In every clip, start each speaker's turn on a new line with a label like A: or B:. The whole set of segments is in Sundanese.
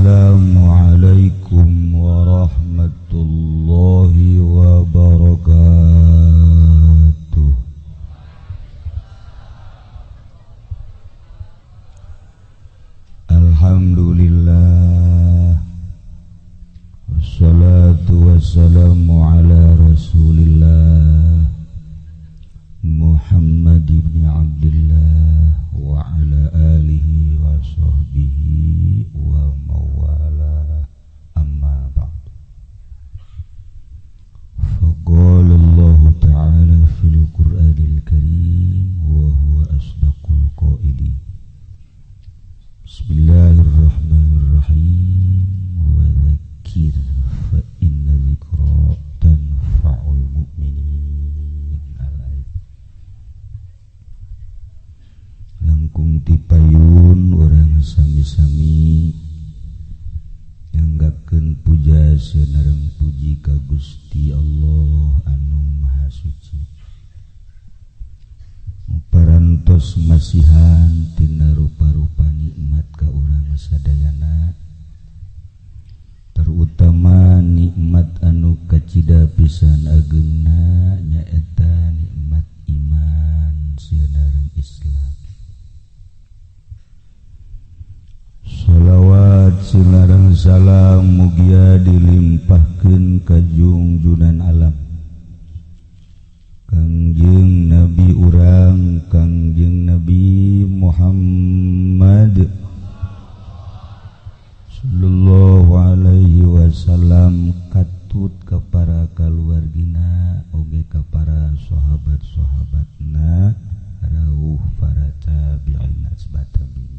A: Assalamualaikum warahmatullahi wabarakatuh. Alhamdulillah, wassalatu wassalamu ala rasulillah Muhammad ibn Abdillah wa ala alihi wa sahbihi wa mawala, amma ba'd. Faqala Allah ta'ala fil Qur'anil Karim wa huwa asdaqul qailin. Bismillahirrahmanirrahim. Wa dzakir fa inna dzikra tanfa'ul mu'minin. Langkung tipayun orang sami-sami nyanggakeun puja sanareng puji ka Gusti Allah anu Maha Suci. Parantos masihan tina rupa-rupa nikmat ka urang sadayana, terutama nikmat anu kacida pisan ageungna nyaeta nikmat iman sanareng Islam. Shalawat sinareng salam mugia dilimpahkeun ka junjunan alam Kangjeng Nabi urang Kangjeng Nabi Muhammad sallallahu alaihi wasallam, katut ka para kaluargina oge ka para sahabat-sahabatna rawuh para tabi'in asbatabi'in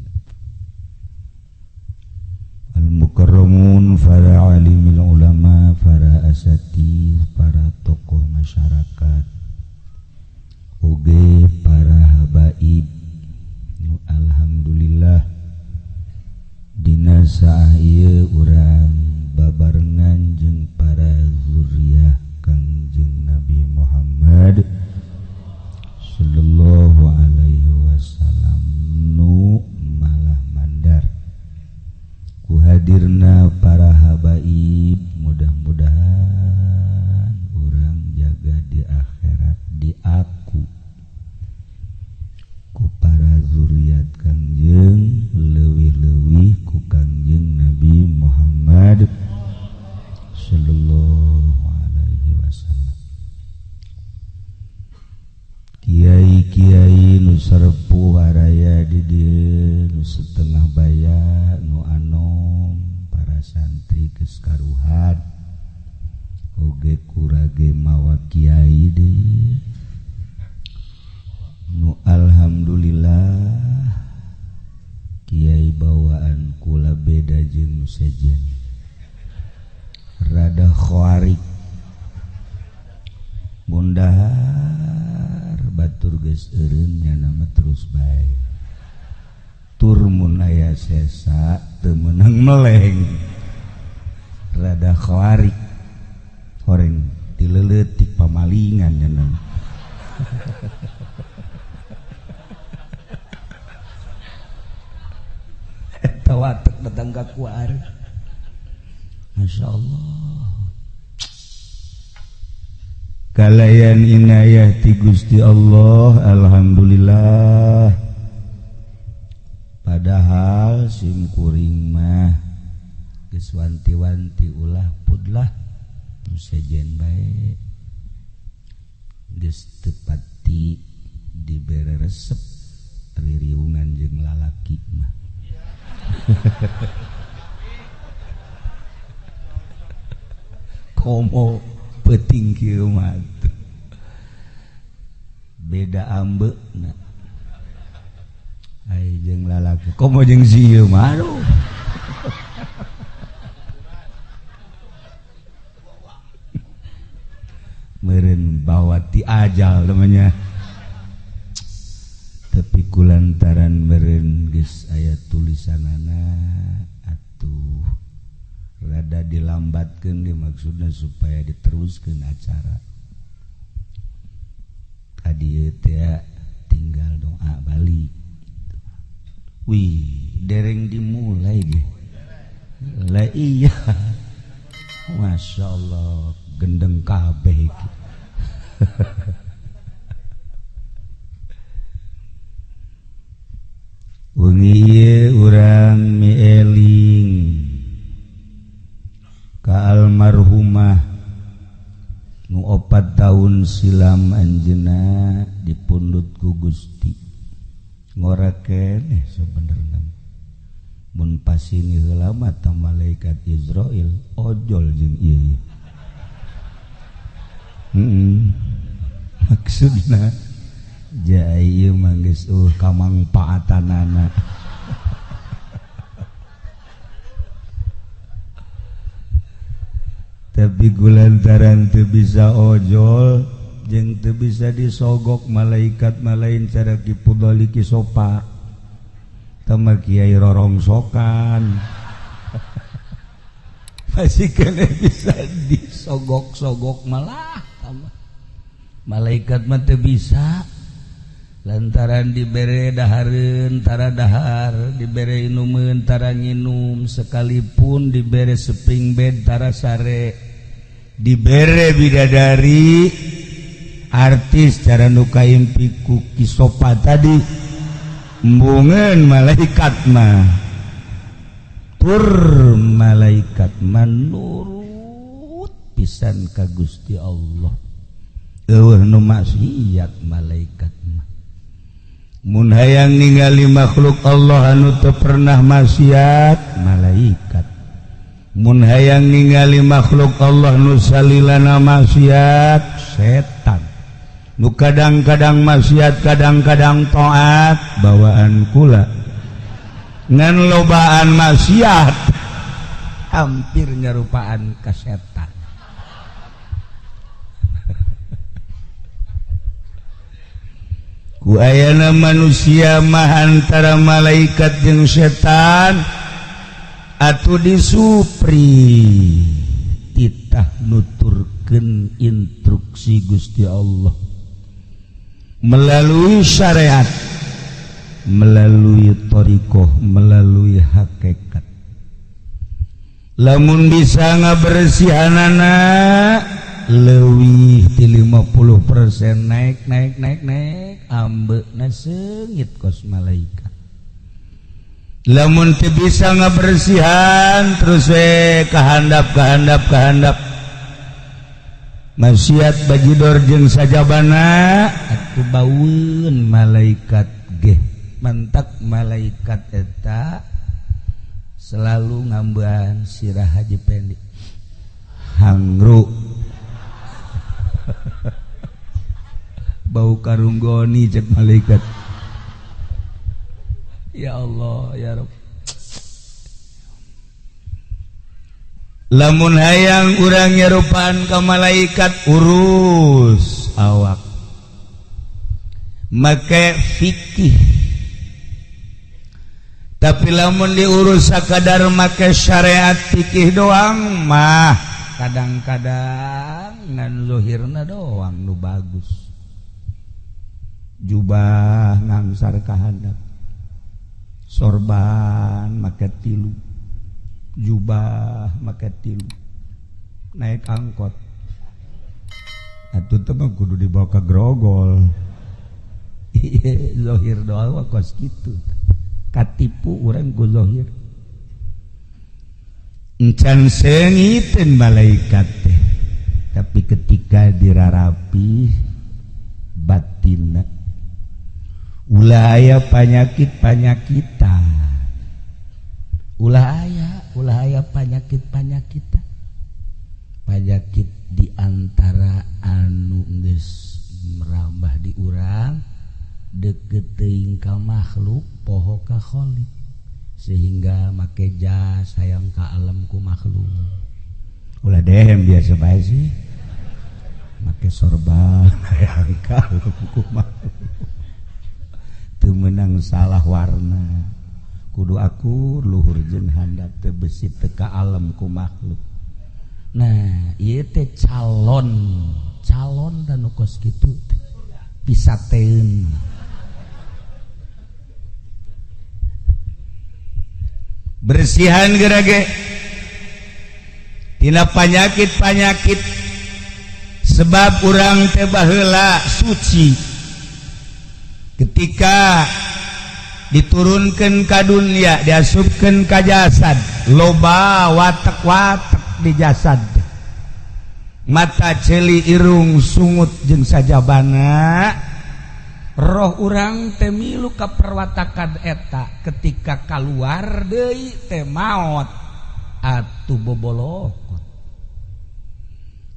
A: al-mukarramun, para alimil ulama, para asatidz, para tokoh masyarakat, oge para habaib nu alhamdulillah dina saah ieu urang babarengan jeung para zuriyah Kangjeng Nabi Muhammad sallallahu alaihi wasallam nu malah mandar ku hadirna para habaib. Mudah-mudahan urang jaga di akhirat di aku ku para zuriat Kangjeng, leuwih-leuwih ku Kangjeng Nabi Muhammad sallallahu alaihi wasallam. Kiai-kiai nu sarpuh araya di dieu, nu setengah baya, nu anom, para santri geus karuhan, oge kurage mawa kiai deui nu alhamdulillah kiai bawaan kula beda jeung nu sejen, rada khawarik mundahar batur geus eureun nya nama terus bae, tur mun aya sesa teu meunang meleng, rada khawarik horeng dileleutik pamalingan nya nama. Eta watek datang ka kuar, masyaallah. Kalayan inayah ti Gusti Allah, alhamdulillah. Padahal sim kuring mah geus wanti-wanti ulah pudlah nu sejen bae geus teu pati dibere resep ririungan jeung lalaki mah. Komo peuting kieu mah beda ambeuna ai jeung lalaki, komo jeung sieu mah aduh. Meureun bawa ti ajal namanya. Tapi kulantaran meureun geus aya tulisanana atuh rada dilambatkeun di maksudna supaya diteruskeun acara. Kadieu teh tinggal doa balik. Wih, dereng dimulai ge. lah iya Masya Allah gendeng kabeh iki. Wengi ieu urang mieling ka almarhumah nu 4 tahun silam anjeunna dipundhut ku Gusti ngora keneh sabenerna mun pasini heula mah ta malaikat Israil ojol jeung ieu maksudna jai ieu mah geus kamangpaatanana tapi gulantaran teu bisa ojol jeung teu bisa disogok malaikat malain cara kipudoli kisopa tama kiai rorongsokan masih kena bisa disogok-sogok malah malaikat mah teu bisa lantaran dibere dahareun tara dahar dibere inumeun tara nginum sekalipun dibere seping bed tara sare dibere bidadari artis cara nu kaimpi ku kisopa tadi embungeun malaikat mah tur malaikat manurut pisan ka Gusti Allah eueuh nu maksiat malaikat mah mun hayang ningali makhluk Allah anu teu pernah maksiat malaikat mun hayang ningali makhluk Allah nu salilana maksiat setan nu kadang-kadang maksiat kadang-kadang taat bawaan kula ngan lobaan maksiat hampir nyarupaan ka setan ku ayana manusia mah antara malaikat jeung setan atuh disupri titah nuturkeun instruksi Gusti Allah melalui syariat melalui thariqah melalui hakikat lamun bisa ngabersihanana leuwih ti 50% naik ambeuna seungit kos malaikat lamun teu bisa ngabersihan terus we kahandap maksiat bajidor jeung sajabana atuh baueun malaikat ge mantak malaikat eta selalu ngambean sirah Haji Pendi hangru bau karunggoni cek malaikat ya Allah ya Rabb lamun hayang urang nyerupaan ka malaikat urus awak make fikih tapi lamun diurus sakadar make syariat fikih doang mah kadang-kadang ngan zahirna doang nu bagus jubah ngangsar ka handap sorban make 3 jubah make 3 naik angkot atuh teh mah kudu dibawa ka grogol zahir doang kos kitu katipu urang ku zahir encan seungiteun malaikat teh tapi ketika dirarapi batinna ulah aya panyakit-panyakitan ulah aya penyakit diantara anu geus merambah di urang deket teuing ka makhluk poho ka khaliq sehingga make jas hayang ka alam ku makhluk ulah dehem biasa bae sih make sorban hayang ka alam ku makhluk teu meunang salah warna kudu aku luhur jeung handap teu besi teu ka alam ku makhluk nah ieu teh calon dan nu kos kitu pisateun bersihan gerage tina panyakit-panyakit sebab urang teh baheula suci ketika diturunkan ka dunia diasupkeun ka jasad loba watek-watek di jasad mata celi irung sungut jeung sajabana roh urang teh milu ka perwatakan eta ketika kaluar deui teh maot atuh bobolokot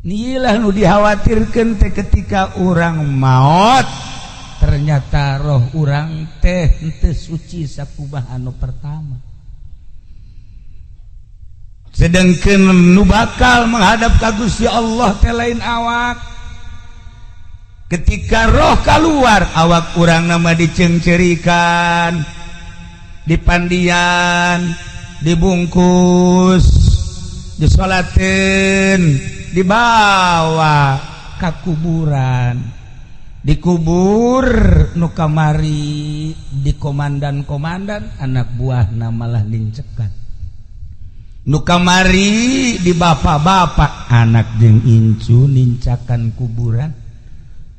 A: nilah nu dikhawatirkeun teh ketika urang maot ternyata roh urang teh henteu suci sakubah anu pertama sedengkeun nu bakal menghadap ka Gusti Allah teh lain awak ketika roh keluar awak urang nama dicengcerikan dipandian dibungkus disolatin dibawa ke kuburan dikubur nu kamari di komandan-komandan anak buahna malah nincekan nu kamari di bapak-bapak anak jeung incu nincakan kuburan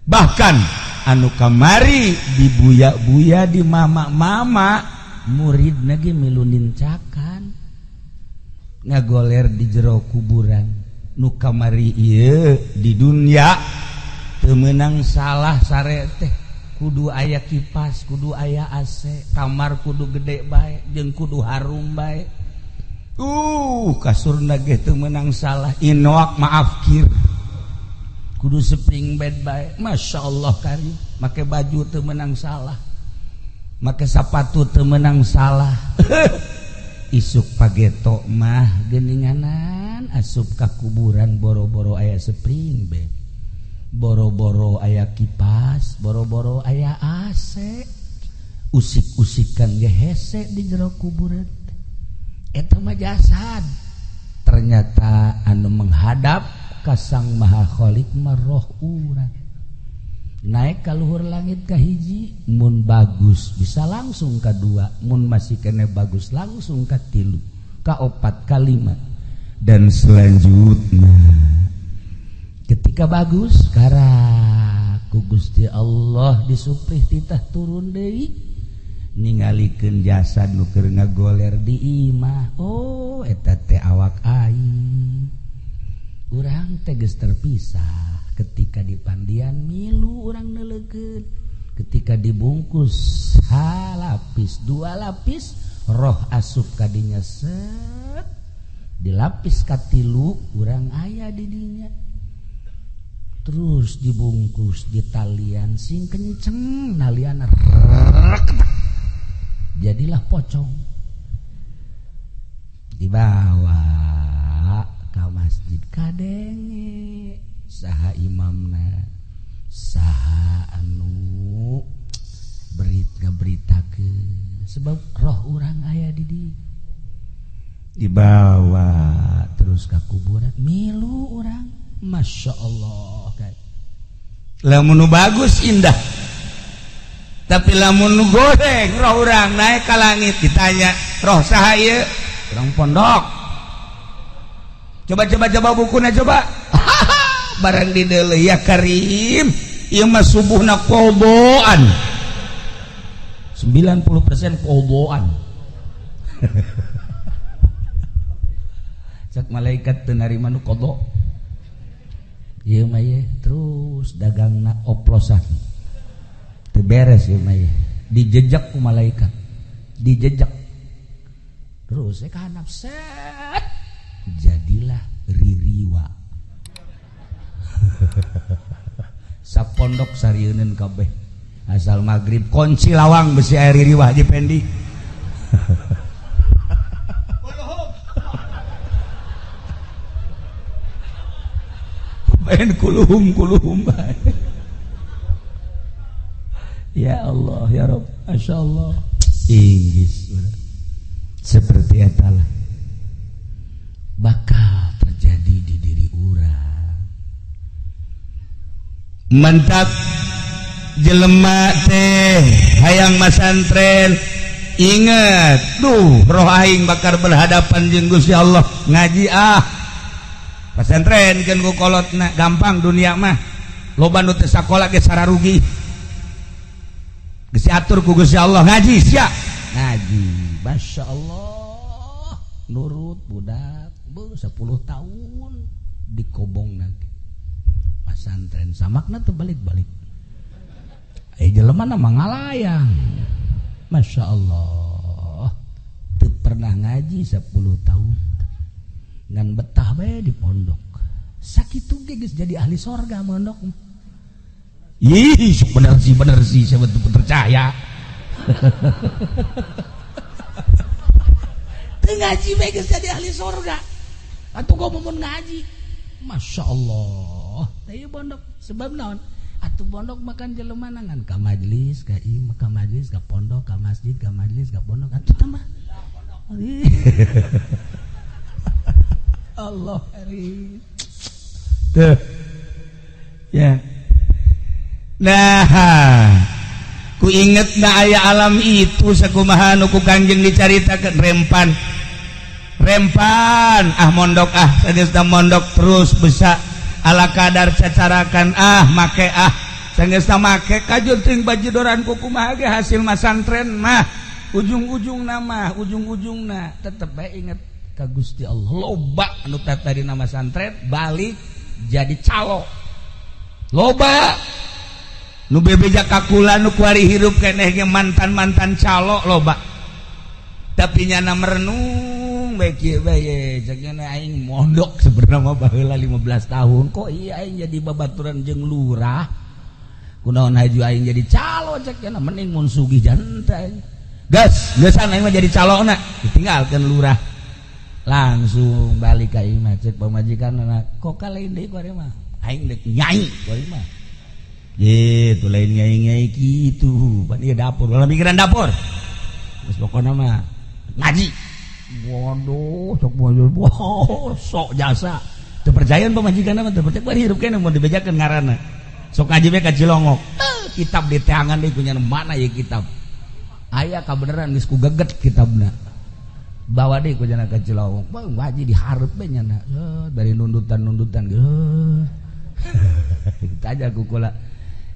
A: bahkan anu kamari di buya-buya di mama-mama murid lagi milu nincakan ngagoler di jero kuburan nu kamari ieu di dunia teu meunang salah sare teh kudu aya kipas kudu aya AC kamar kudu gede bae jeung kudu harum bae kasurna ge teu meunang salah inoak maafkir kudu spring bed bae Masya Allah kari make baju teu meunang salah make sapatu teu meunang salah isuk pageto mah geuninganan asup ka kuburan boro-boro aya spring bed boro-boro aya kipas boro-boro aya AC usik-usikan ge hese di jero kuburan eta mah jasad ternyata anu menghadap ka Sang Maha Khalik mah roh urang naik ka luhur langit ka hiji mun bagus bisa langsung ka dua mun masih kene bagus langsung ka tilu ka opat kalimat dan selanjutnya ketika bagus karaku Gusti Allah disuplih titah turun deui ningalikeun jasad nu keur ngagoler di imah oh eta teh awak aing urang teh geus terpisah ketika dipandian milu urang neulekeun ketika dibungkus halapis dua lapis roh asup ka dinya set dilapis ka tilu urang aya di dinya terus dibungkus di talian sing kenceng nalian jadilah pocong dibawa ka masjid kadenge saha imamna saha anu beritakeun sebab roh urang aya di dieu dibawa terus ka kuburan milu urang Masya Allah kan. Lamun bagus indah tapi lamun goreng roh urang naik ka langit ditanya roh saha ieu urang pondok coba bukuna coba barang di deuleu ya Karim ieu mah subuhna koboan 90% koboan cak malaikat teu narima nu kobo ieu mah ye terus dagangna oplosan teu beres ieu mah ye dijejak ku malaikat dijejak terus ka handap set jadilah ririwa sapondok sarieun kabeh asal magrib kunci lawang besi air ririwa Haji Pendi main kuluhum ya Allah ya Rabb Masya Allah Inggris seperti etalah bakal terjadi di diri urang mantap jelema teh hayang masantren inget roh aing bakal berhadapan jeung Gusti Allah ngaji pesantren kan ku kolotna gampang dunia mah loba nu teu sakola ge sara rugi geus diatur ku Gusti Allah ngaji sia ngaji Masya Allah nurut budak 10 tahun dikobong nanti pesantren samakna teu balik-balik jelema mah ngalayang Masya Allah teu pernah ngaji 10 tahun ngan betah bae di pondok sakitu ge geus jadi ahli sorga mondok ih bener sih saya betul percaya teu ngaji bae geus jadi ahli sorga atuh gua mun ngaji Masya Allah teh pondok sebab naon atuh pondok makan jelema nangan ka majelis ka imam ka majelis ka pondok ka masjid ka majelis ka pondok atuh teh mah Allah hari tuh ya nah ku inget na aya alam itu sakumaha nu ku Kangjeng dicaritakeun rempan mondok sageus mondok terus bisa ala kadar cacarakan make sageus make kajul teuing bajudoran ku kumaha ge hasil masantren mah ujung-ujungna tetep bae inget ka Gusti Allah loba anu tadi nama santren balik jadi calo loba nu bebeja kakula nu kuari hirup keneh ge mantan calo loba tapi nyana merenung bae kieu bae cekna aing mondok sebenarnya baheula 15 tahun kok iya aing jadi babaturan jeung lurah kunaon haju aing jadi calo cekna mending mun sugih jantai gesan aing mah jadi calona ditinggalkeun lurah langsung balik ka imah cek pamajikanna kok lain deui kuari mah aing deuk nyai kuari mah gitu lain nyai kitu pan ieu dapur ulah mikiran dapur geus pokona mah ngaji waduh sok jasa teu percayaan pamajikanna mah teu percaya bari hirup keneh mun dibejakeun ngaranna sok ngaji bae ka Cilongok kitab di teangan deui punya mana ye kitab aya kabeneran geus ku geget kitabna bawa deh ku jana ka Cilongok bang ngaji dihareup we nyana dari nundutan kita aja ku kula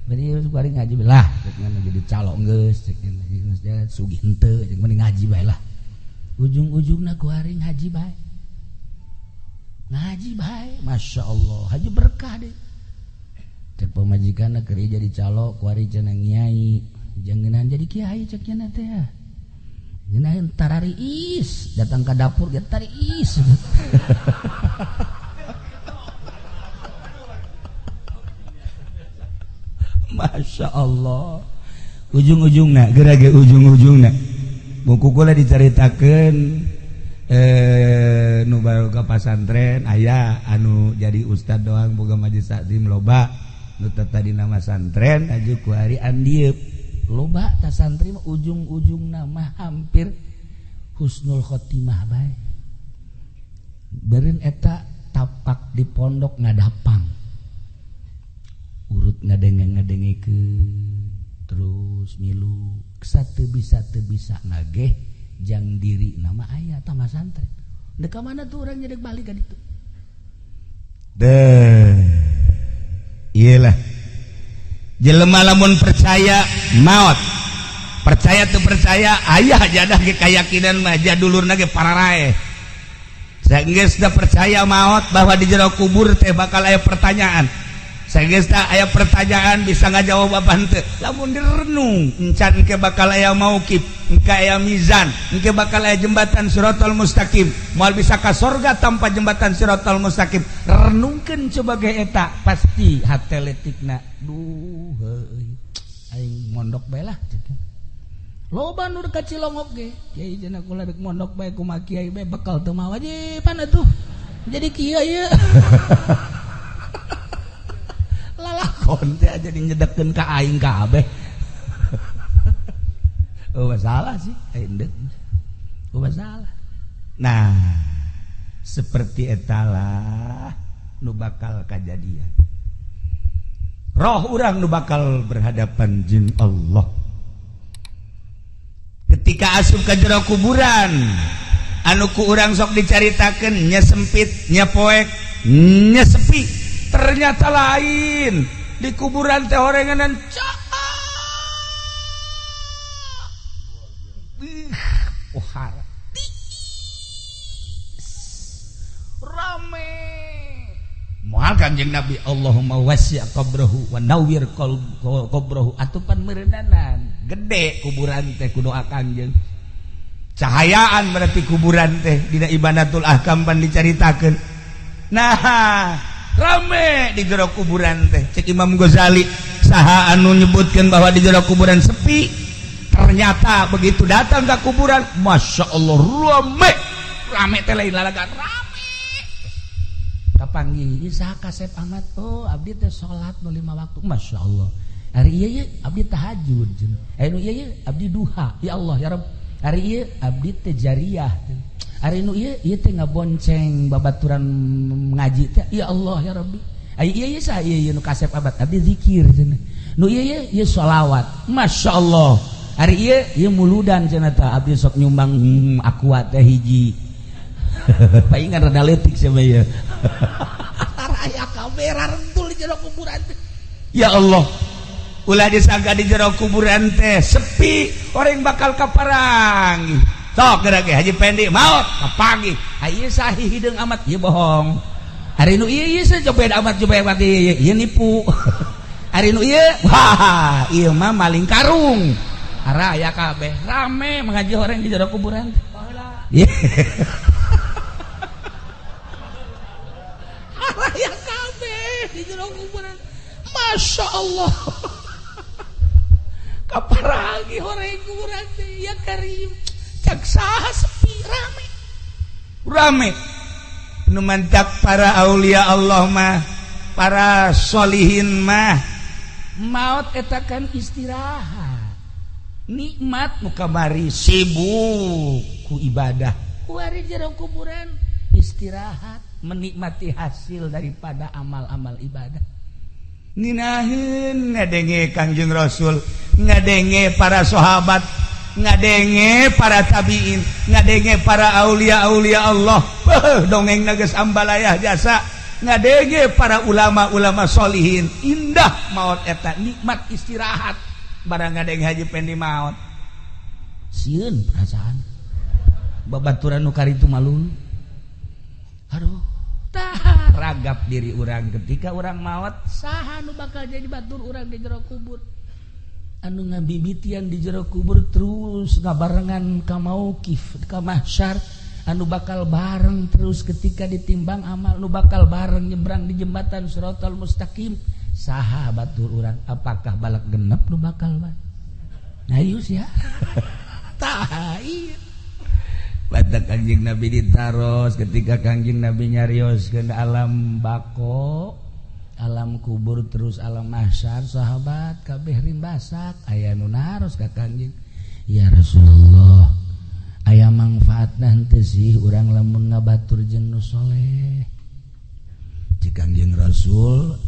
A: bari kuari ngaji lah cek nyana jadi calo geus cek nyana sugih henteu cek mending ngaji bae lah ujung-ujungna kuari ngaji bae Masya Allah haji berkah deh cek pamajikanna keur jadi calo kuari cenah nyai jangan jadi kiai cek nyana teh Jenahin tarariis datang ke dapur get tariis. Masya Allah. Ujung-ujungna, gerage ujung-ujungna. Buku kula diceritakan nu baru ke pasantren aya anu jadi ustad doang boga majelis taklim loba nu tadi nama santren aju ku hari andieup loba ta santri mah ujung-ujung nama hampir husnul khotimah bae beureun eta tapak di pondok ngadapang urut ngadenge-ngadengikeun terus milu sateu bisa ngageh jang diri nama aya tama santren dek ka mana tuh urang nyedek balik ka ditu iyalah jelema lamun percaya maot percaya tuh percaya aya jadah ge kayakinan mah jadulurna ge pararae saenggeus da percaya maot bahwa di jero kubur teh bakal aya pertanyaan saenggeus da aya pertanyaan bisa ngajawab apa henteu lamun direnung encan engke bakal aya mauqif engke aya mizan engke bakal aya jembatan Shiratal Mustaqim moal bisa ka sorga tanpa jembatan Shiratal Mustaqim renungkeun coba ge eta pasti hate letikna duh heuy aing mondok bae lah loba nu ka Cilongok ge kiai cenah kula dek mondok bae kumaha kiai bae bekal teu mah wajiban atuh jadi kiai ieu lalakon teh jadi nyedekeun ka aing kabeh. Oh masalah sih, aing deuk. Oh masalah. Nah, seperti etalah nu bakal kajadian. Roh urang nu bakal berhadapan jeung Allah. Ketika asup ka jero kuburan, anu ku urang sok dicaritakeun nya sempit, nya poek sepi. Ternyata lain di kuburan teh orenganan rame. Moal Kanjeng Nabi Allahumma wasi' qabrahu wa nawwir qabrahu atupan meureudanan gede kuburan teh ku doa Kanjeng. Cahayaan berarti kuburan teh dina Ibadatul Ahkam pan dicaritakeun. Nah, rame di jero kuburan teh. Cek Imam Ghazali saha anu nyebutkeun bahwa di jero kuburan sepi. Ternyata begitu datang ke kuburan, Masya Allah rame teh lain lalagan rame. Kapanggih saha Kasep Ahmad, oh abdi teh salat nu 5 waktu, Masya Allah. Hari ieu abdi tahajud, anu ieu abdi duha, ya Allah ya Rabb. Hari ieu abdi teh jariyah. Hari nu ieu teh ngabonceng babaturan ngaji teh, ya Allah ya Rabbi. Ai ieu saha ieu nu Kasep Ahmad abdi zikir cenah. Nu ieu sholawat, Masya Allah. Hari ieu muludan cenah teh abdi sok nyumbang aqua teh hiji. Paingan rada leutik sama ieu. Raya kabeh rarengtul di jero kuburan teh. Ya Allah. Ulah disangka di jero kuburan teh sepi, orang bakal kaparang. Sok geura ge Haji Pendi maot kapanggih. Ieu sahih hideung amat, ieu bohong. Hari nu ieu coba amat coba mati ieu nipu. Hari nu ieu wah, ieu mah maling karung. Raya kabeh rame mengaji orang di jero kuburan. Raya kabeh di jero kuburan. Masya Allah. Kaparagi orang kuburan ya Karim. Cak saha sepi rame. Nu mantak para aulia Allah mah, para solihin mah maot eta kan istirahat. Nikmat nu kamari sibuk ku ibadah. Ku ari jero kuburan istirahat, menikmati hasil daripada amal-amal ibadah. Nginaheun ngadenge Kanjeng Rasul, ngadenge para sahabat, ngadenge para tabiin, ngadenge para aulia-aulia Allah. Dongengna geus ambalayah jasa. Ngadenge para ulama-ulama solihin. Indah maot eta, nikmat istirahat. Barang ngadenge Haji Pendi maot. Sieun perasaan. Babaturan nu karitu malulu. Aduh, tah ragap diri urang ketika urang maot, saha nu bakal jadi batur urang di jero kubur. Anu ngabibitian di jero kubur terus ngabarengan ka mauqif ka mahsyar, anu bakal bareng terus ketika ditimbang amal, nu bakal bareng nyebrang di jembatan Shiratal Mustaqim. Saha batur urang? Apakah balak genep nu bakal bae? Nah ieu sia. Tah ieu. Batak Kanjeng Nabi ditaros ketika Kanjeng Nabi nyarioskeun alam bako, alam kubur terus alam mahsyar, sahabat kabeh rimbasak aya nu naros ka Kanjeng. Ya Rasulullah, aya manfaatna henteu sih urang lamun ngabatur jeung nu soleh. Cik Kanjeng Rasul,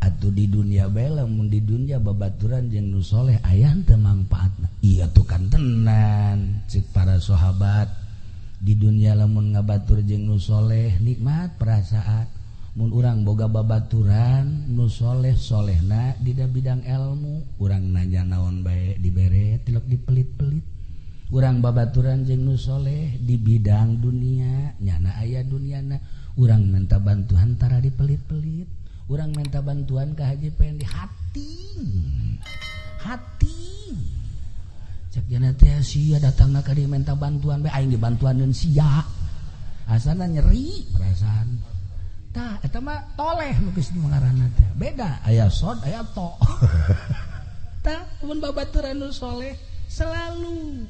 A: atuh di dunia bae lamun di dunia babaturan jeung nu soleh aya henteu manfaatna. Iya tuh kan tenan, cik para sahabat. Di dunia lamun ngabatur jeung nu soleh nikmat perasaan. Mun urang boga babaturan nu soleh-solehna di bidang ilmu, urang nanya naon bae dibere tilok dipelit-pelit. Urang babaturan jeung nu soleh di bidang dunia, nyana aya duniana, urang minta bantuan tara dipelit-pelit. Urang minta bantuan ka Haji Pendi hati. Cek jana teh sia datangna ka dieu minta bantuan bae aing dibantuaneun sia. Asana nyeri perasaan. Tah eta mah toleh nu geus ngaranna teh. Beda aya sod aya to. Tah mun babaturan nu soleh selalu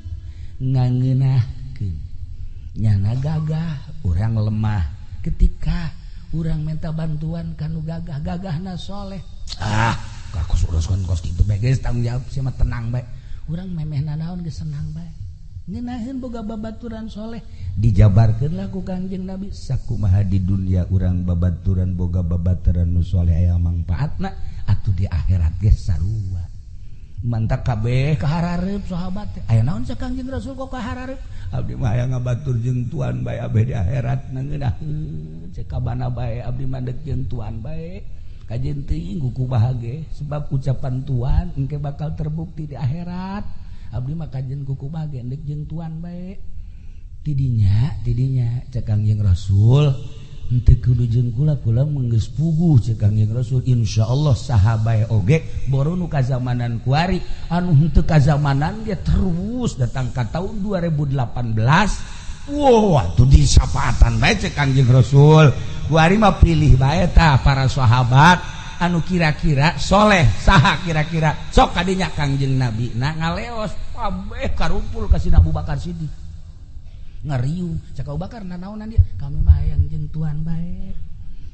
A: ngangeunahkeun. Nyana gagah, urang lemah ketika urang minta bantuan kanu gagahna soleh. Kakos uruskeun kos kitu bae geus tanggung jawab sia mah tenang bae. Urang memehna naon geus senang bae. Ngeunaheun boga babaturan soleh dijabarkeun lah ku Kanjeng Nabi sakumaha di dunia urang babaturan boga babaturan nu soleh aya mangpaatna atuh di akhirat ge sarua. mantap kabeh kaharareup sahabat aya naon cek Kangjeng Rasul kok kaharareup abdi mah aya ngabatur jeung tuan bae abeh di akhirat ngeunah cek kabana bae abdi mah deuk jeung tuan bae kajen teuing kuku bahage sebab ucapan tuan engke bakal terbukti di akhirat abdi mah kajen kuku bahage deuk jeung tuan bae tidinya cek Kangjeng Rasul henteu kudu jeung kula menggeus puguh cek Kangjeng Rasul insyaallah saha bae oge boro nu kazamanan kuari anu henteu kazamanan dia terus datang ka tahun 2018 wow atuh di sapaatan bae cek Kangjeng Rasul kuari mah pilih bae tah para sahabat anu kira-kira soleh saha kira-kira sok kadinya Kangjeng Nabi ngaleos kabeh karumpul ka Sina Abu Bakar Siddiq ngariung cak Abu Bakar nanaonan dia kami mah hayang jeung tuan bae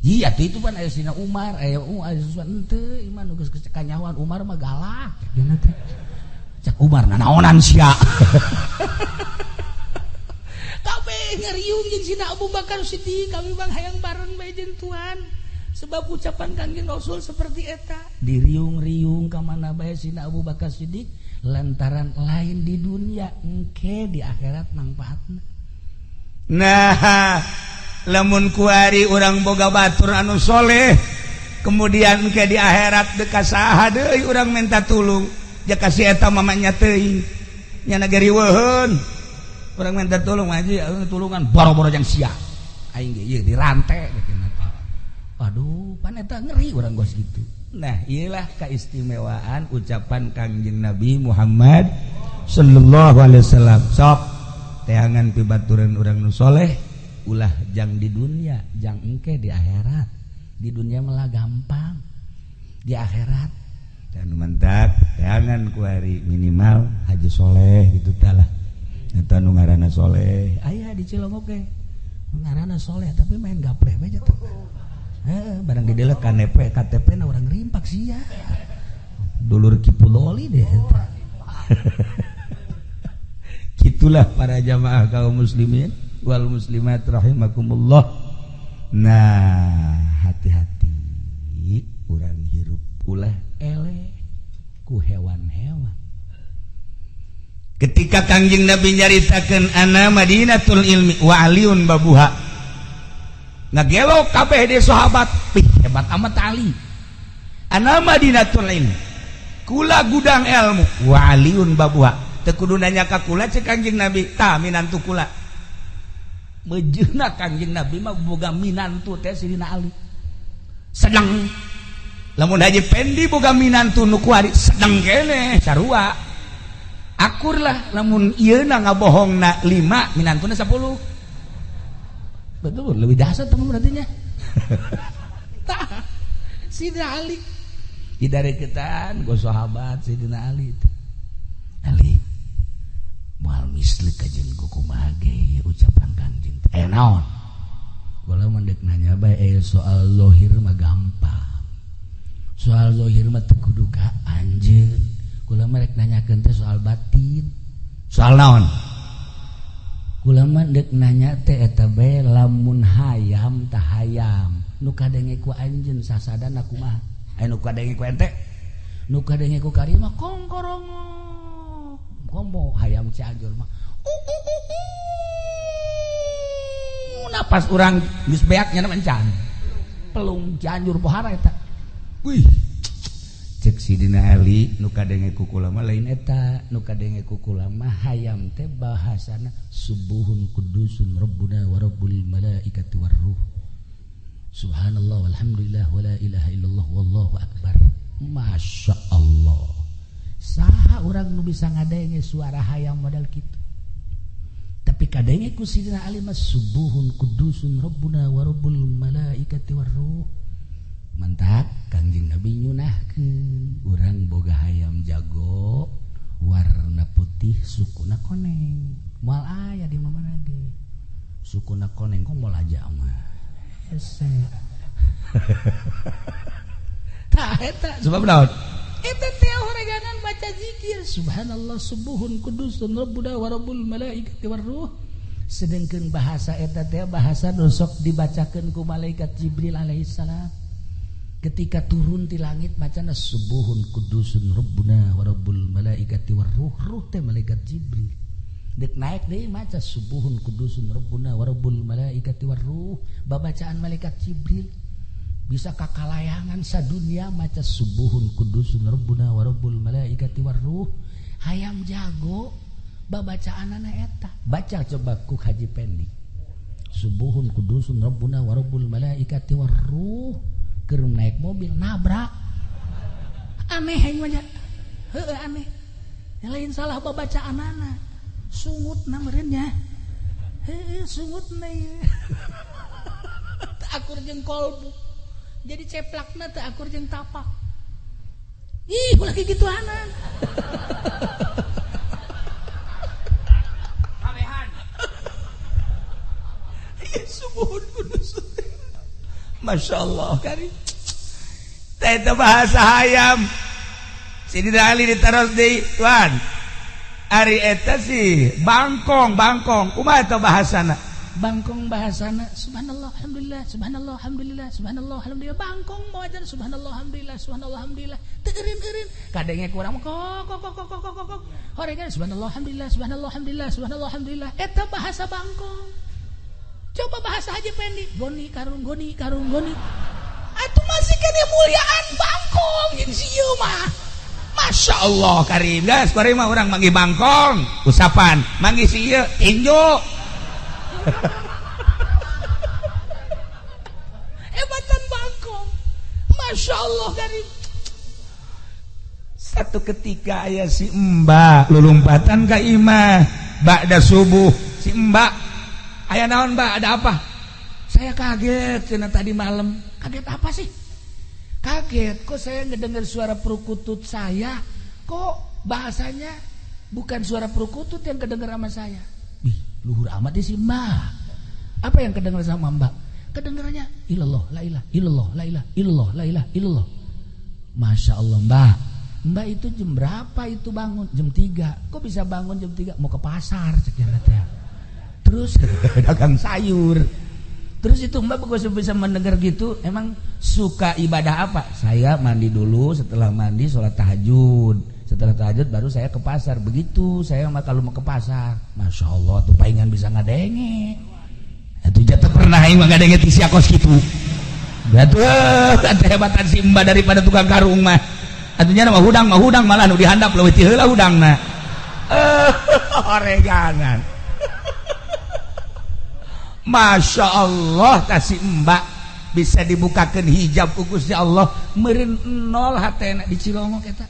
A: iya tuh itu pan aya Sina Umar aya Usman henteu iman geus kanyawan Umar mah galak dina teh cak Umar nanaonan sia kabeh ngariung jeung Sina Abu Bakar Siddiq kami bang hayang bareng bae jeung tuan sebab ucapan Kangjeng Rasul seperti eta diriung-riung ka mana bae Sina Abu Bakar Siddiq lantaran lain di dunia engke di akhirat mangpaatna. Nah, lamun kuari urang boga batur anu soleh, kemudian ke di akhirat deuk saha deui urang minta tulung, ja kasih eta mamanya teuing. Nya nagari weuheun. Urang minta tulung aja tulungan boro-boro jang sia. Aing ge ieu dirante kitu teh. Aduh, pan eta ngeri urang gos gitu. Nah, inilah keistimewaan ucapan Kangjeng Nabi Muhammad sallallahu alaihi wasallam. Sok teangan pibaturan urang nu soleh ulah jang di dunia jang engke di akhirat di dunia malah gampang di akhirat dan mantap teangan kuari minimal haji soleh gitu talah eta nu ngaranna soleh aya di Cilongok ge ngaranna soleh tapi main gapleh bae tuh barang di delek KTP na orang rimpak sia dulur Kipuloli deh Itulah para jamaah kaum muslimin wal muslimat rahimakumullah. Nah, hati-hati urang hirup ulah eleh ku hewan-hewan. Ketika Kangjeng Nabi nyaritakeun ana Madinatul Ilmi wa aliun babuha. Ngagelo kabeh di sahabat, hebat amat Ali. Ana Madinatul Ilmi. Kula gudang ilmu wa aliun babuha. Teu kudu nanya ka kula cek Kangjeng Nabi, tah minantu kula. Mejeuna Kangjeng Nabi mah boga minantu teh Sidina Ali. Sedeng. Lamun Haji Pendi boga minantu nu kuari sedeng kene sarua. Akur lah lamun ieuna ngabohongna 5 minantuna 10. Betul, lebih dahsyat teman berarti nya. Tah. Sidina Ali. Didareketan go sahabat Sidina Ali. Ali moal mislik kajen kumaha ge ucapan Kangjeng naon kula mendek nanya bae soal zahir mah gampang soal zahir mah teu kudu ka anjeun kula mah rek nanyakeun teh soal batin soal naon kula mah dek nanya teh eta bae lamun hayam tah hayam nu kadenge ku anjeun sasadana kumaha anu kadenge ku ente nu kadenge ku kari mah kongkorongo ngomong hayam Cianjur mah napas urang geus beaknya na encan pelung Cianjur pohara eta wih cek Sidina Ali nu kadenge ku kula mah lain eta nu kadenge ku kula mah hayam teh bahasana subuhun kudusun rabbuna wa rabbul malaikati war ruh subhanallah walhamdulillah wala ilaha illallah wallahu akbar masyaallah. Saha orang nu bisa ngadenge suara hayam modal kitu. Tapi kadenge ku Sidina Ali mas subuhun kudusun rabbuna wa rabbul malaikati war ruh. Mantap Kangjeng Nabi nyunahkeun urang boga hayam jago warna putih sukuna koneng. Moal aya di mana ge. Sukuna koneng kok moal aja mah. Hese. Tah eta sebab naon? Eta teh horeganan baca zikir subhanallah subuhun kudusun rabbuna wa rabbul malaikati war ruh. Sedengkeun bahasa eta teh bahasa nu sok dibacakeun ku malaikat Jibril alaihi salam.
B: ketika turun di langit macana subuhun kudusun rabbuna wa rabbul malaikati warruh, ruh teh malaikat Jibril. Dek naik deui maca subuhun kudusun rabbuna wa rabbul malaikati warruh, babacaan malaikat Jibril. Bisa kakalayangan sadunya maca subuhun kudusun rabbuna wa rabbul malaikati warruh. Hayam jago babacaanana eta. Baca coba ku Haji Pendi. Subuhun kudusun rabbuna wa rabbul malaikati warruh. Keur naik mobil nabrak. Aneh aing mah. Heueuh aneh. Lain salah babacaanana. Sungutna meureun nya. Heueuh sungutna ieu. Teu akur jeung kolbu. Jadi ceplakna teu akur jeung tapak. Ih, ulah kitu gituanan.
A: Kawehan. Subuhun kudus. Masyaallah kari. Teh bahasa hayam. Sidina Ali ditaros deui, tuan. Ari eta sih bangkong. Kumaha eta bahasana?
B: Bangkong bahasana subhanallah alhamdulillah subhanallah alhamdulillah subhanallah alhamdulillah bangkong moajan subhanallah alhamdulillah subhanallah alhamdulillah teu eureun kadenge kurang kok horengan subhanallah alhamdulillah subhanallah alhamdulillah subhanallah alhamdulillah eta bahasa bangkong. Coba bahasa Haji Pendi goni karung atuh masih kene muliaan bangkong jeung sieu mah.
A: Masya Allah karim guys, kari mah urang manggih bangkong usapan manggih sieu tinju.
B: Hebatan bangkong. Masya Allah karim.
A: Satu ketika aya si Mbak lulumpatan ka imah ba'da subuh. Si Mbak aya naon Mbak, ada apa? Saya kaget cenah tadi malam. Kaget apa sih? Kaget kok saya ngedengar suara perkutut saya. Kok bahasanya bukan suara perkutut yang kedengar sama saya. Luhur amat di si Mbak. Apa yang kedengar sama Mbak? Kedengarannya ilallah la ilaha illallah la ilaha illallah la ilaha illallah. Masya Allah Mbak itu jam berapa itu bangun? Jam 3. Kok bisa bangun jam 3? Mau ke pasar sekian teh. Terus dagang sayur. Terus itu Mbak kok bisa mendengar gitu? Emang suka ibadah apa? Saya mandi dulu, setelah mandi sholat tahajud. Setelah tahajud baru saya ke pasar. Begitu saya mah kalau mau ke pasar. Masya Allah tuh palingan bisa ngadenge. Itu jatuh pernah yang ngadenge ti siakos gitu. Betul, ada hebatan si Mbak daripada tukang karung mah. Atunya mah hudang malah nu dihandap leuwih ti heula hudangna. Oreganan. Masya Allah kasih Mbak bisa dibukakan hijab ku Gusti Allah meureun nol hatena di Cilongok eta.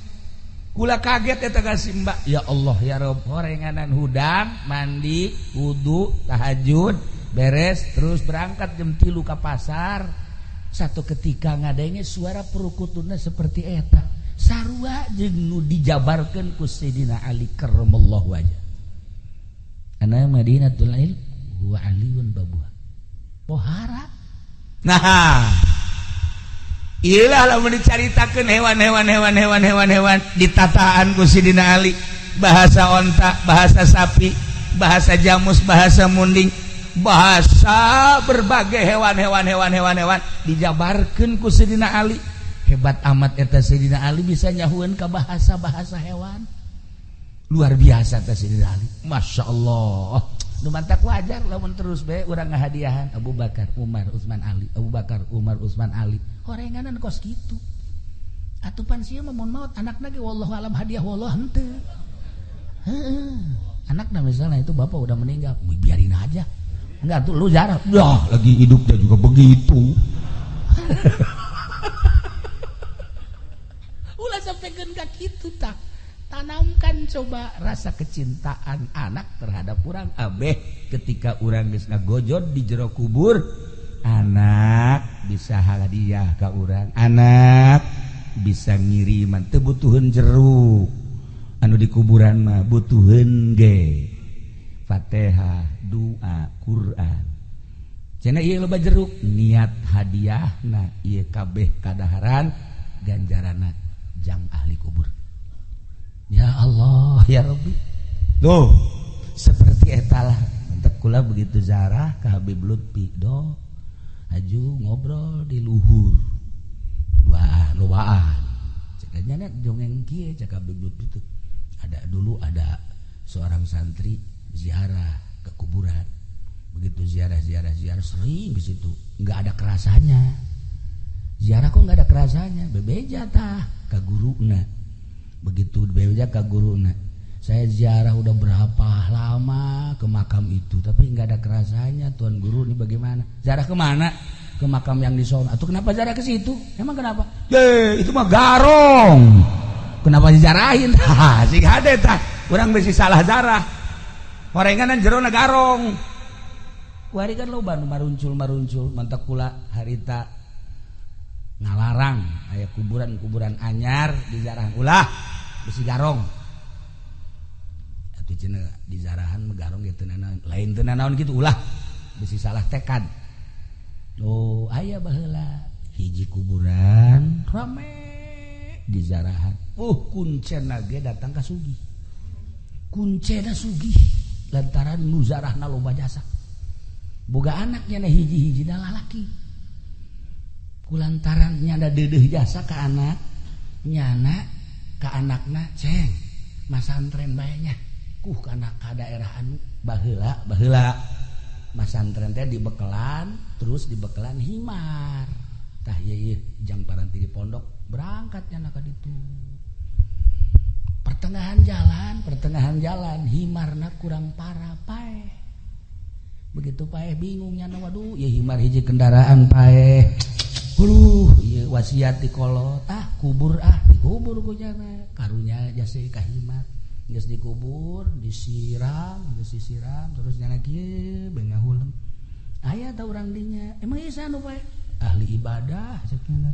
A: Kula kaget eta kasih Mbak. Ya Allah ya Rabb, horenganan hudang, mandi, wudu, tahajud, beres terus berangkat jam 3 ka pasar. Satu ketika ngadenge suara perukutuna seperti eta. Sarua jeung nu dijabarkeun ku Sayyidina Ali karramallahu wajah. Ana Madinatul Ilm wa Aliun babuha. Pohara. Nah, iyalah lamun dicaritakeun hewan ditataan ku Sidina Ali, bahasa onta, bahasa sapi, bahasa jamus, bahasa munding, bahasa berbagai hewan dijabarkeun ku Sidina Ali. Hebat amat eta Sidina Ali bisa nyahueun ka bahasa hewan. Luar biasa eta Sidina Ali. Masya Allah. Nu mantak wajar lamun terus bae urang ngahadiahan Abu Bakar, Umar, Utsman, Ali. Abu Bakar, Umar, Utsman, Ali. Horenganan kos kitu. Atupan sieu mah mun maot anakna ge wallahu alam hadiah wallah henteu. Heeh. Anakna misalnya itu bapak udah meninggal, biarin aja. Enggak tuh lu jarang. Dah, lagi hidupnya juga begitu. Ulah sampaikeun ka kitu tah. Tanamkan coba rasa kecintaan anak terhadap urang. Abeh ketika urang geus ngagojod di jero kubur, anak bisa hadiah ka urang, anak bisa ngiriman teu butuheun jeruk anu di kuburan mah butuheun ge Fatihah, doa, Quran. Cenah ieu loba jeruk niat hadiahna ieu kabeh kadaharan ganjaranna jang ahli kubur. Ya Allah ya Rabbi. Tuh seperti etalah entek kula begitu zarah ka Habib Lutfi do aju ngobrol di luhur
B: loaan cekanya dongeng kieu cakap bibut itu ada seorang santri ziarah ke kuburan. Begitu ziarah sering ke situ, nggak ada kerasanya. Ziarah kok nggak ada kerasanya, bebeja tah ka guruna. Begitu bebeja ka guruna. Saya ziarah udah berapa lama ke makam itu, tapi nggak ada kerasanya. Tuan guru ini bagaimana? Ziarah kemana? Ke makam yang di sono. Atau kenapa ziarah ke situ? Emang kenapa? Itu mah garong. Kenapa dijarahin? Si hade tah. Urang bisi salah zarah. Horenganan jerona garong. Kuari kan loba nu maruncul mantak pula harita ngalarang aya kuburan anyar dijarahan ulah bisi garong. Atuh cenah dijarahan garong gitu lain teu naon kitu ulah bisi salah tekad. Oh, aya baheula hiji kuburan rame dijarahan. Kuncena ge datang ka sugih. Kuncena sugih lantaran nu zarahna loba jasa. Boga anaknya na hiji-hiji na lalaki. Kulantaran nyanda deudeuh jasa ka anak, nyana ka anakna ceng masantren bae nya. Kana ka daerah anu baheula masantren teh dibekelan, terus dibekelan himar. Tah ieu jang paranti di pondok berangkat nyana ka ditu. Pertengahan jalan himarna kurang parah pae. Begitu pae bingungnya waduh ya himar hiji kendaraan pae ieu wasiat di kolot dikubur ku cenah karunya jasa ka himar geus dikubur disiram terus nya kieu beung ngahuleng aya ta urang dinya emang ieu anu pae ahli ibadah cenah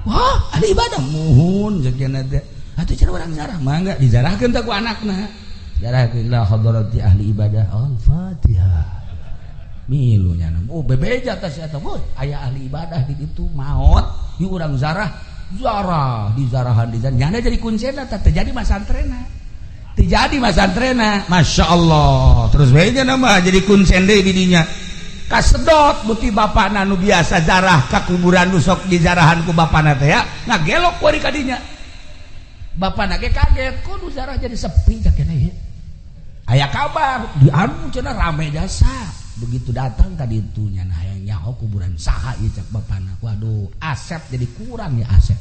B: wah ahli ibadah muhun cenah teh atuh cenah urang zarah mangga dizarahkeun teh ku anakna jarahkeun la hadrati ahli ibadah al-fatihah milu nya bebeja tah sia teh aya ahli ibadah di ditu maot ieu urang zarah dizarahan nyana jadi kuncena teh jadi masantrenna masyaallah terus bae nya mah jadi kuncen deui di dinya kasedot beuti bapana nu biasa zarah ka kuburan nu sok dizarahan ku bapana teh ya ngagelok kuari ka dinya bapana ge kaget kok nu zarah jadi sepi cak keneh ya aya kabar di anu cenah rame jasa begitu datang ka ditu nya hayang nyaho kuburan saha ieu cak bapana waduh asep jadi kurang ya asep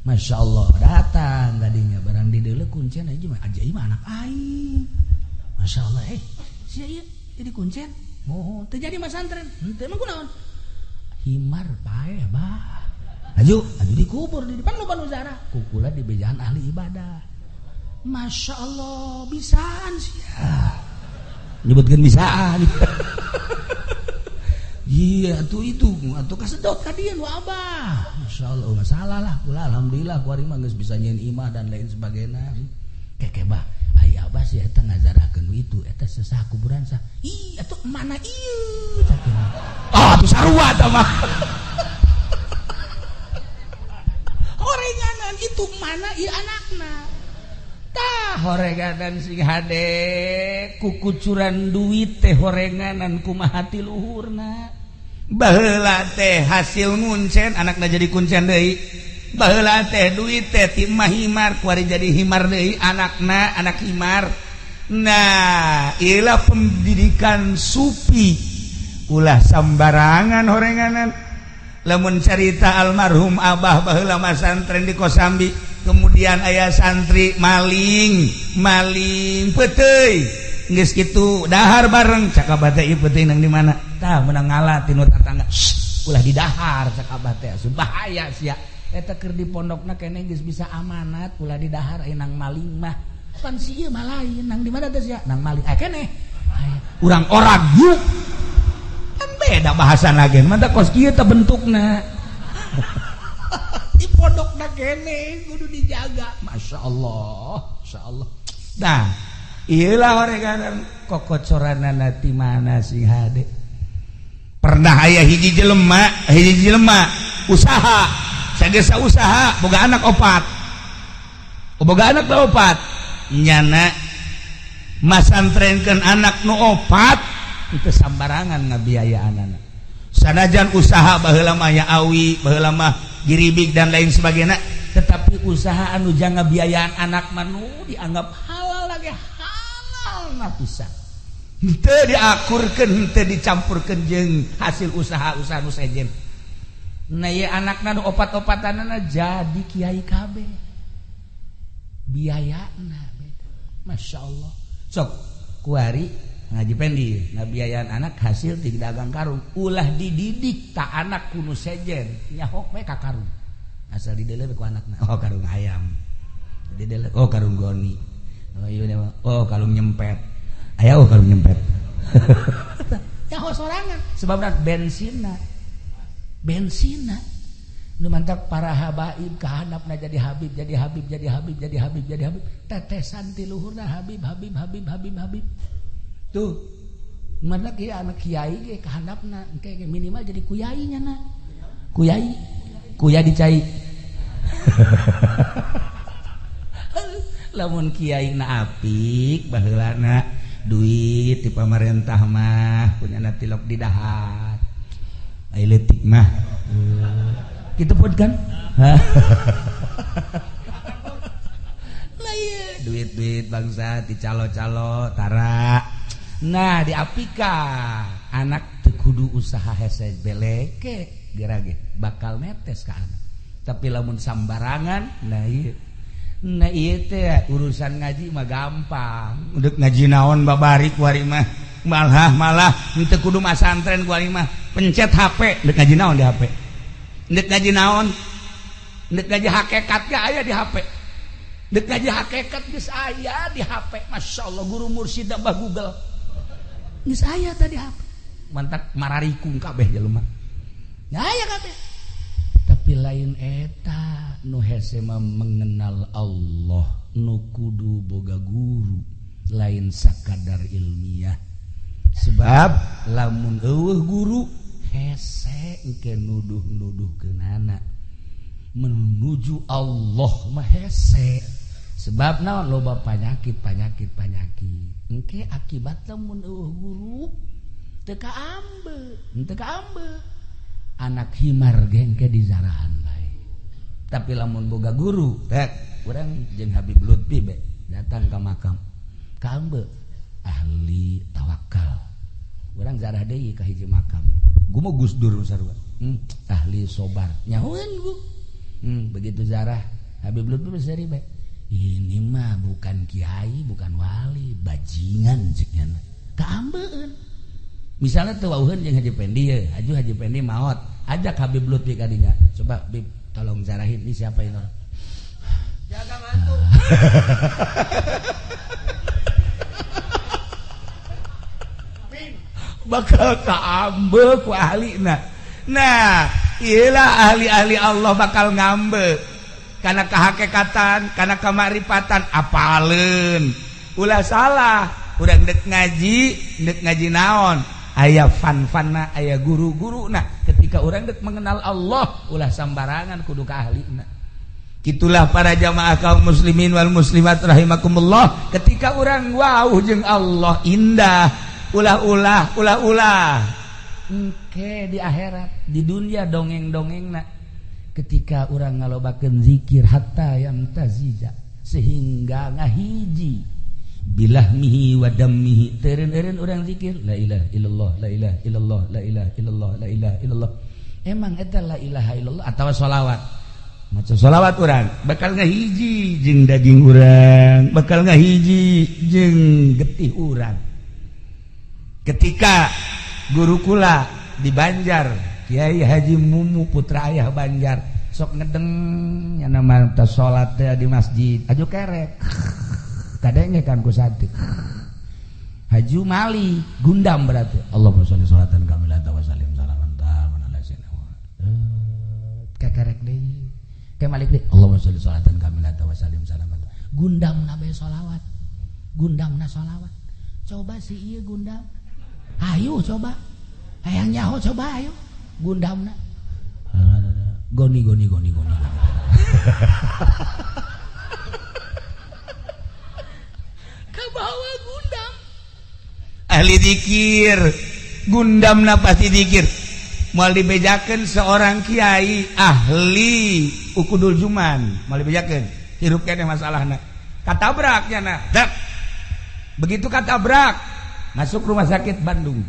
B: masyaallah datang gadinya barang di deuleu kuncen ieu mah ajaib anak aing masyaallah sia ieu jadi kuncen moho teu jadi masantren henteu emang kunaon himar pae bah aju dikubur di depan loba nu zarah kukula di bejaan ahli ibadah. Masya Allah bisaan sih ya nyebutkan bisaan iya tuh itu atau kasedot ka dieu nu abah Masya Allah nggak salah lah kula alhamdulillah kuari mah geus bisa nyeun imah dan lain sebagainya keke bah aya abah sih eta ngazarahkeun itu eta sesah kuburan sah ih atuh mana ieu cakeun atuh sarua tah mah horenganan itu mana ieu anakna tah horenganan sing hade kukucuran duit teh horenganan kumaha ti luhurna baheula teh hasil nguncen anakna jadi kuncen deui baheula teh duit teh ti imah himar kuari jadi himar deui anakna anak himar nah ieulah pendidikan supi ulah sambarangan horenganan lamun carita almarhum abah baheula masantren di Kosambi kemudian ayah santri maling peteuy geus kitu dahar bareng cak abah teh ieu peteuy nang di mana tah menang ngalah ti nu tatangga ulah di dahar cak abah teh bahaya sia eta keur di pondokna keneh geus bisa amanat ulah di dahar aya nang maling mah pan si ieu mah lain nang di mana teh sia nang maling keneh urang orag yuk kan beda bahasan lagi mantap kos kieu teh bentukna di pondokna kene kudu dijaga masyaallah nah ieulah horenganan kokocoranana ti mana sing hade pernah aya hiji jelema usaha sagesa usaha boga anak opat nyana masantrenkeun anak nu opat itu sambarangan ngabiayaanana
A: sanajan usaha baheula mah ya awi baheula mah giribig dan lain sebagainya tetapi usaha anu jangga biayaan anak manu dianggap halal lagi halal na pisan henteu diakurkeun henteu dicampurkeun jeung hasil usaha-usaha nu sejen nah ieu anakna nu opat-opatanana jadi kiai kabeh biayana beda masyaallah sok kuari ngaji pendi ngabiayaan anak hasil di dagang karung ulah dididik tak anak kuno sejen nyahok we ka karung asal didelep ku anakna oh karung ayam didelep oh karung goni oh karung nyempet aya oh karung nyempet nyaho sorangan sebab bensina nu mantap para habaib kahandapna jadi habib tetesan ti luhurna habib tuh mana kieu anak kiai ge kahandapna engke minimal jadi kuyai nya na kuya dicai lamun kiai na apik baheulana duit ti pamarentah mah punyana tilok di dahat ai leutik mah kitu pun kan lah ieu duit-duit bangsa ti calo-calo tara nah diapika anak teu kudu usaha hese beleke gerage bakal netes ka anak tapi lamun sambarangan nah ieu teh urusan ngaji mah gampang deuk ngaji naon babari kuari mah malah henteu kudu masantren kuari mah pencet HP deuk ngaji naon di HP deuk ngaji naon deuk ngaji hakikat ge aya di HP deuk ngaji hakikat geus aya di HP masyaallah guru mursyid bah Google geus aya tadi HP mantap mararikung kabeh jelema aya kabeh tapi lain eta nu hese mah mengenal Allah nu kudu boga guru lain sakadar ilmiah sebab lamun eueuh guru hese engke nuduh-nuduhkeun anak menuju Allah mah hese sebab naon loba penyakit engke akibat lamun eueuh guru teu kaambe anak himar ge engke dizarahan bae tapi lamun boga guru rek urang jeung Habib Lutfi be datang ka makam kaambe ahli tawakal urang zarah deui ka hiji makam gumo Gus Dur sarua ahli sobar nyahoan Bu begitu zarah Habib Lutfi berseri be ini mah bukan kiai bukan wali bajingan ceknya kaambeun misalnya teu wauheun jeung Haji Pendi ye Haji Pendi maot ajak Habib Lutfi ka dinya coba Bib tolong zarahin ini siapa ini orang jaga mantu bakal kaambe ku ahlina nah iyalah ahli-ahli Allah bakal ngambe karena kehakikatan karena kemarifatan apaleun ulah salah urang dek ngaji naon aya fan-fanna aya guru-guruna ketika urang dek mengenal Allah ulah sambarangan kudu ka ahlina kitulah para jamaah kaum muslimin wal muslimat rahimakumullah ketika urang wauh jeung Allah indah ulah engke di akhirat di dunia dongeng-dongengna ketika urang ngalobakeun zikir hatta yamtazija sehingga ngahiji bilahmihi wa dammihi teureun-eureun urang zikir la ilaha illallah la ilaha illallah la ilaha illallah la ilaha illallah emang eta la ilaha illallah atawa sholawat maca sholawat urang bakal ngahiji jeung daging urang bakal ngahiji jeung getih urang ketika guru kula di Banjar Kiai Haji Mumu putra ayah Banjar sok ngedeng nya nama ta salat teh di masjid aju kerek kadenge kan ku satik Haju Mali gundam berarti Allahumma sholli sholatan kamilatan wa sallim salaman taman ala sayyidina kekerek deui ke Malik deui Allahumma sholli sholatan kamilatan wa sallim salaman gundamna bae sholawat coba si ieu gundam ayo coba hayang nyaho coba ayo gundamna goni kabawa gundam ahli zikir gundamna pasti zikir Moal dibejakeun seorang kiai ahli ukudul juman, moal dibejakeun hirup keneh masalahna. Katabrak nya na. Begitu katabrak masuk rumah sakit Bandung.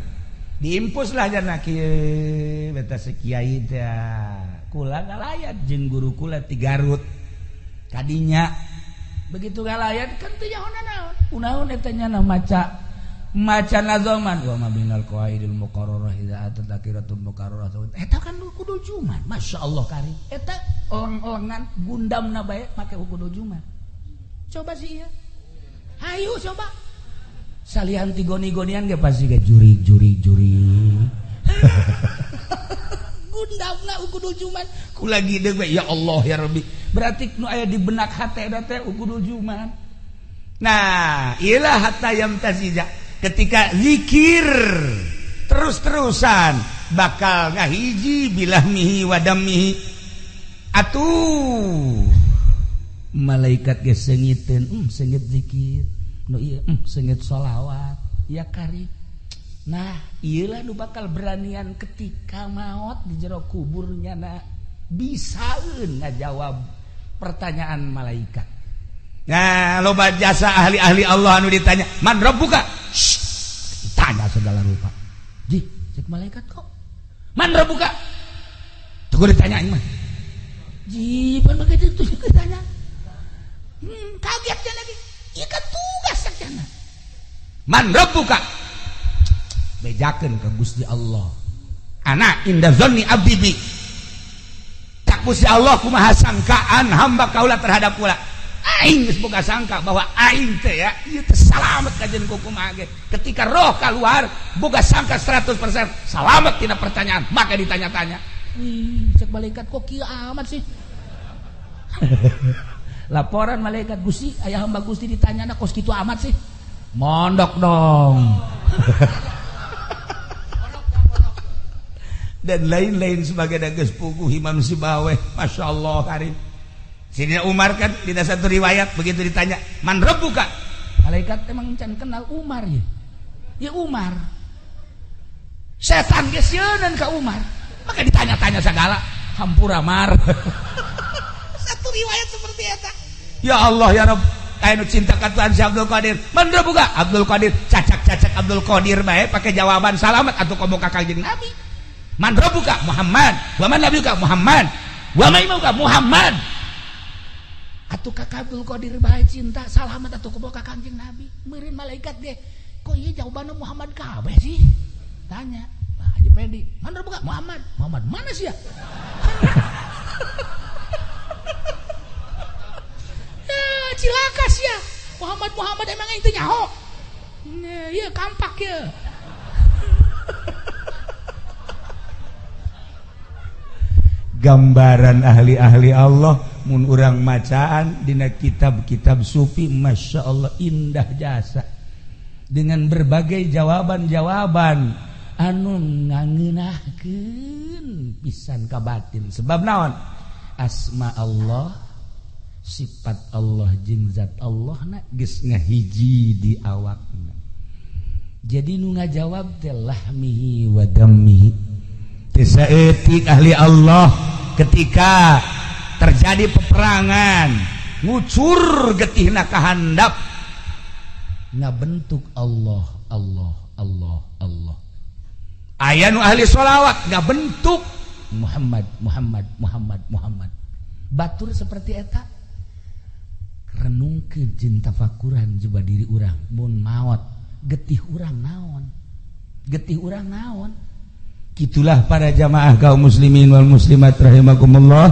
A: Diimpus lah jana kieu beta si kiai teh kula galayat jeung guru kula ti Garut. Kadinya begitu galayat kan teu nyaho-naon. Kunaon eta nya maca nazaman wa mabinal qaidil muqarrarah idza atat akiratul muqarrarah eta kan ukudul juman masyaallah karim eta orang-orangan gundamna bae make ukudul juman coba sih ya ayo coba salian tigoni-gonian ge pasti ge juri gundamna ukudul juman kula gideung bae ya Allah ya Rabbi berarti nu aya di benak hate eta teh ukudul juman nah iyalah hatta yamtazija ketika zikir terus-terusan bakal ngahiji bilahmihi wadamihi atuh malaikat ge seungiteun seungit zikir nu ieu seungit sholawat ya kari nah ieulah nu bakal beranian ketika maot di jero kuburnya na bisaeun ngajawab pertanyaan malaikat. Nah loba jasa ahli-ahli Allah anu ditanya man rabbuka tanya segala rupa ji cek malaikat kok man rabbuka tuh ditanya mah ji pan begitu tuh ditanya kagetnya lagi ieu kan tugas sakjana man rabbuka bejakeun ka Gusti Allah ana inda zanni abdi bi tak Gusti Allah kumaha sangkaan hamba kaula terhadap kula aing geus boga sangka bahwa aing teh ya ieu teh salamet kajen kumaha ge ketika roh keluar boga sangka 100% salamet tina pertanyaan maka ditanya-tanya cek malaikat kok kieu amat sih laporan malaikat Gusti aya hamba Gusti ditanyana kos kitu amat sih mondok dong dan lain-lain sebagainya geus puguh Imam Sibaweh masyaallah karim Sidina Umar kan di satu riwayat begitu ditanya man rabbuka malaikat emang can kenal Umar ya ya Umar setan geus sieun ka Umar maka ditanya-tanya segala hampura mar satu riwayat seperti eta ya Allah ya Rabb anu cinta ka Tuhan si Abdul Qadir man rabbuka Abdul Qadir cacak-cacak Abdul Qadir bae pakai jawaban salamet atuh komo ka Kangjeng Nabi man rabbuka Muhammad wa man nabiyuka Muhammad wa ma imamuka Muhammad atuh ka Abdul Qadir bae cinta salamet atuh komo ka Kangjeng Nabi meureun malaikat ge kok ieu jawabanna Muhammad kabeh sih tanya Haji Pedi man rabbuka Muhammad mana sih ya cilaka sih ya Muhammad emang itu nyaho iya kampak ya gambaran ahli-ahli Allah mun urang macaan dina kitab-kitab sufi masya Allah indah jasa dengan berbagai jawaban-jawaban anu ngangeunahkeun pisan ka batin sebab naon asma Allah sifat Allah jeung zat Allah na geus ngahiji di awakna jadi nu ngajawab teh lahmihi wa dammihi teh saeutik ahli Allah ketika terjadi peperangan ngucur getihna ka handap ngabentuk Allah aya nu ahli sholawat ngabentuk Muhammad batur seperti eta renungkeun jeung tafakuran coba diri urang mun maot getih urang naon kitulah para jamaah kaum muslimin wal muslimat rahimakumullah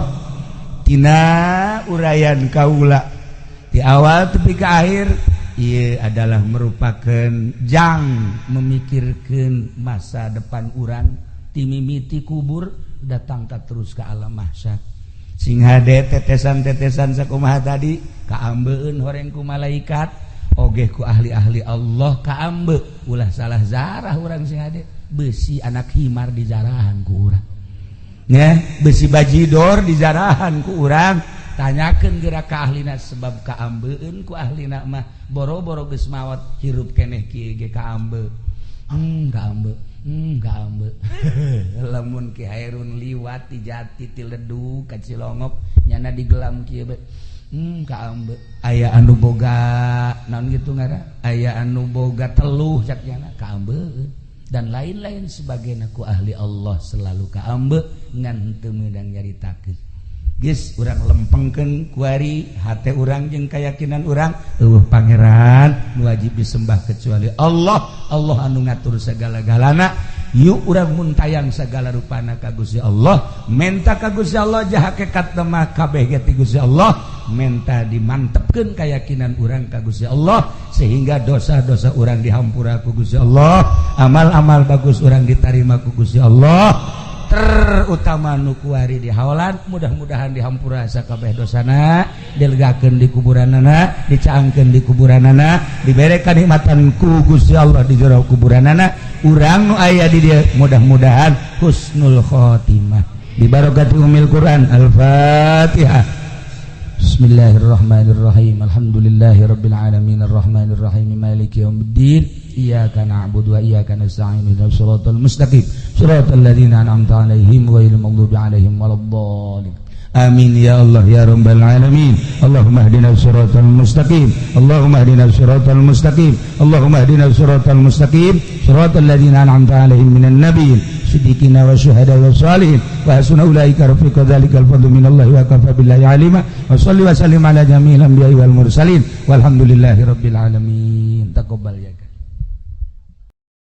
A: tina urayan kaula di awal tepi ke akhir ieu adalah merupakan jang memikirkeun masa depan urang ti mimiti kubur datang tak terus ke alam mahsyar sing hade tetesan-tetesan sakumaha tadi kaambeun horeng ku malaikat oge ku ahli-ahli Allah kaambe ulah salah zarah urang sing hade besi anak himar di jarahan ku urang nya besi bajidor di jarahan ku urang tanyakeun geura ka ahlina sebab kaambeun ku ahlina mah boro-boro geus maot hirup keneh kieu ge kaambe kaambe
B: Kaambe. Lamun Ki Hairun liwat di Jati ti Ledu ka Cilongok nyana digelam kieu be. Kaambe.
A: Aya anu boga naon gitu ngara? Aya anu boga teluh cak nyana
B: kaambe dan lain-lain sebagainya ku ahli Allah selalu kaambe ngan teu meudang nyaritakeun.
A: Geus urang lempengkeun kuari hate urang jeung keyakinan urang eueuh pangeran nu wajib disembah kecuali Allah. Allah anu ngatur sagala-galana. Yuk urang muntayang sagala rupana ka Gusti Allah, menta ka Gusti Allah jah hakikat mah kabeh ge ti Gusti Allah, menta dimantepkeun keyakinan urang ka Gusti Allah sehingga dosa-dosa urang dihampura ku Gusti Allah, amal-amal bagus urang ditarima ku Gusti Allah. Terutama nu kuari di hawalan mudah-mudahan dihampura sakabeh dosana, dilegakeun di kuburanana, dicaangkeun di kuburanana, dibere kanikmatan ku Gusti Allah di jero kuburanana. Urang nu aya di dieu mudah-mudahan husnul khotimah bi barokati umil Quran. Al-Fatihah. Bismillahirrahmanirrahim. Alhamdulillahirabbil alamin arrahmanirrahim maliki yaumiddin. Iyyaka na'budu wa iyyaka nasta'in ihdinas siratal mustaqim siratal ladzina an'amta 'alaihim ghairil maghdubi 'alaihim waladdallin. Amin ya Allah ya rabbal alamin. Allahumma ihdinas siratal mustaqim. Allahumma ihdinas siratal mustaqim. Allahumma ihdinas siratal mustaqim siratal ladzina an'amta 'alaihim minan nabiyyin siddiqina wa syuhada wa shalihin wa hasuna ulaika rafiqa dzalikal fadlu minallahi wa kafa billahi alima wa shalli wa sallim ala jami'il anbiya'i wal mursalin walhamdulillahi rabbil alamin. Taqabbal ya.